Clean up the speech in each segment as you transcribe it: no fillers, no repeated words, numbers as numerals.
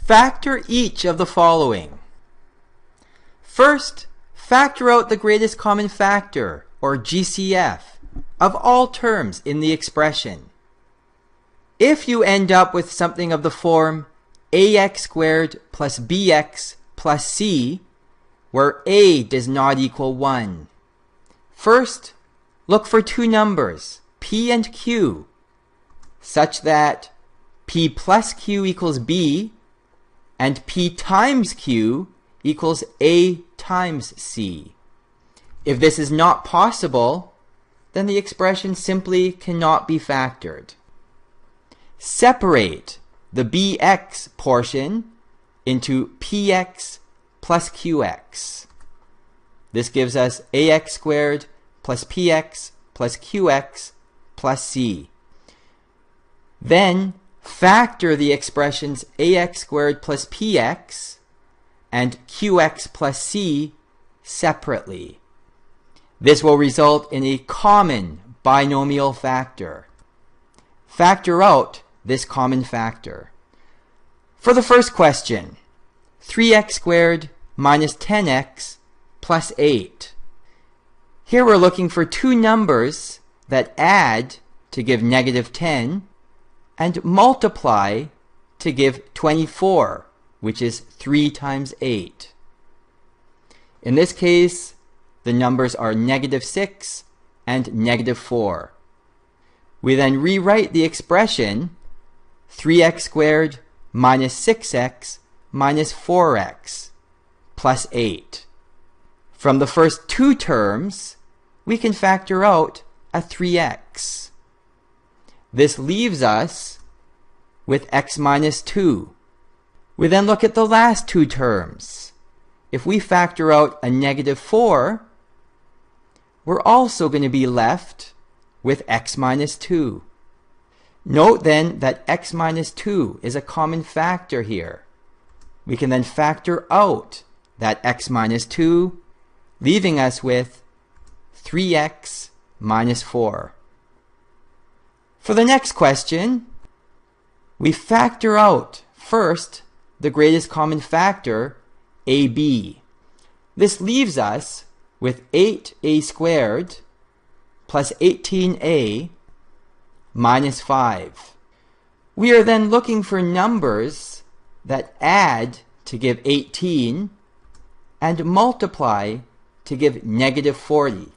Factor each of the following. First, factor out the greatest common factor, or GCF, of all terms in the expression. If you end up with something of the form ax squared plus bx plus c, where a does not equal 1, first, look for two numbers, p and q, such that p plus q equals b and p times q equals a times c. If this is not possible, then the expression simply cannot be factored. Separate the bx portion into px plus qx. This gives us ax squared plus px plus qx plus c. Then factor the expressions ax squared plus px and qx plus c separately. This will result in a common binomial factor. Factor out this common factor. For the first question, 3x squared minus 10x plus 8. Here we're looking for two numbers that add to give negative 10 and multiply to give 24, which is 3 times 8. In this case, the numbers are negative 6 and negative 4. We then rewrite the expression 3x squared minus 6x minus 4x plus 8. From the first two terms, we can factor out a 3x. This leaves us with x minus 2. We then look at the last two terms. If we factor out a negative 4, we're also going to be left with x minus 2. Note then that x minus 2 is a common factor here. We can then factor out that x minus 2, leaving us with 3x minus 4. For the next question, we factor out first the greatest common factor, ab. This leaves us with 8a squared plus 18a minus 5. We are then looking for numbers that add to give 18 and multiply to give negative 40,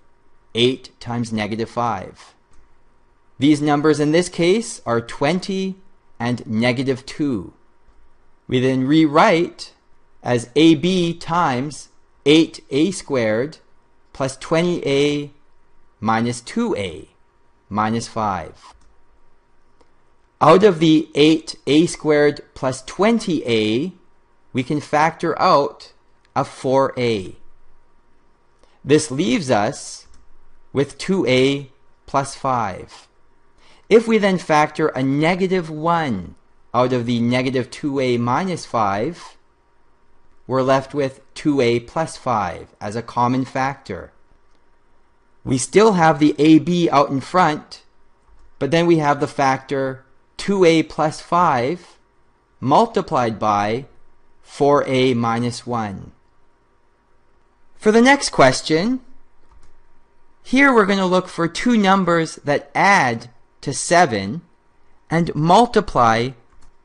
8 times negative 5. These numbers in this case are 20 and negative 2. We then rewrite as ab times 8a squared plus 20a minus 2a minus 5. Out of the 8a squared plus 20a, we can factor out a 4a. This leaves us with 2a plus 5. If we then factor a negative 1 out of the negative 2a minus 5, we're left with 2a plus 5 as a common factor. We still have the ab out in front, but then we have the factor 2a plus 5 multiplied by 4a minus 1. For the next question, here we're going to look for two numbers that add to 7 and multiply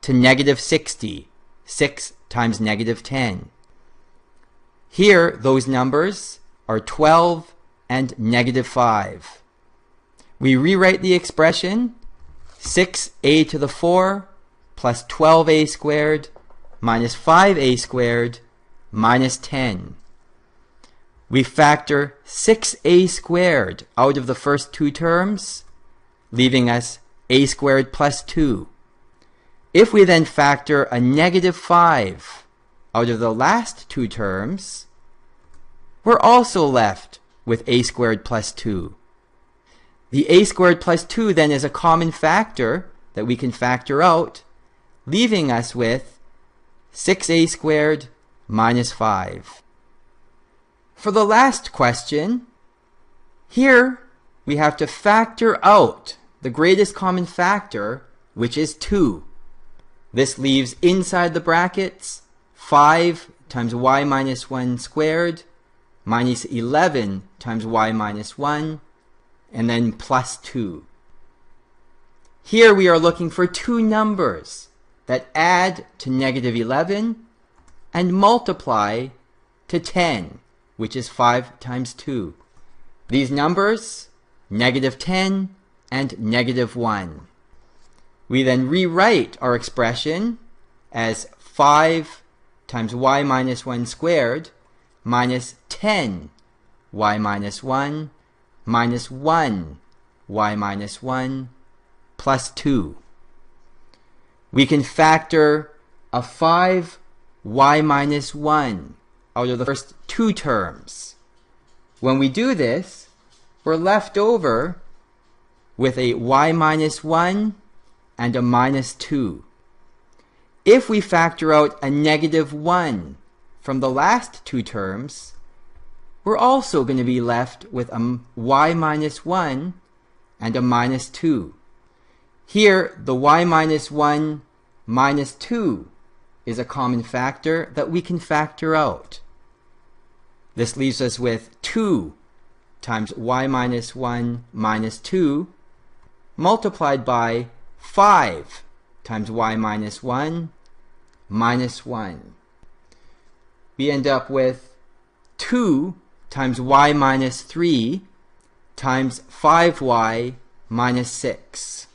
to negative 60, 6 times negative 10. Here, those numbers are 12 and negative 5. We rewrite the expression 6a to the 4 plus 12a squared minus 5a squared minus 10. We factor 6a squared out of the first two terms, leaving us a squared plus 2. If we then factor a negative 5 out of the last two terms, we're also left with a squared plus 2. The a squared plus 2 then is a common factor that we can factor out, leaving us with 6a squared minus 5. For the last question, here we have to factor out the greatest common factor, which is 2. This leaves inside the brackets 5 times y minus 1 squared minus 11 times y minus 1, and then plus 2. Here we are looking for two numbers that add to negative 11 and multiply to 10, which is 5 times 2. These numbers, negative 10 and negative 1. We then rewrite our expression as 5 times y minus 1 squared minus 10 y minus 1 minus 1 y minus 1 plus 2. We can factor a 5 y minus 1 out of the first two terms. When we do this, we're left over with a y minus 1 and a minus 2. If we factor out a negative 1 from the last two terms, we're also going to be left with a y minus 1 and a minus 2. Here, the y minus 1 minus 2 is a common factor that we can factor out. This leaves us with 2 times y minus 1 minus 2 multiplied by 5 times y minus 1 minus 1. We end up with 2 times y minus 3 times 5y minus 6.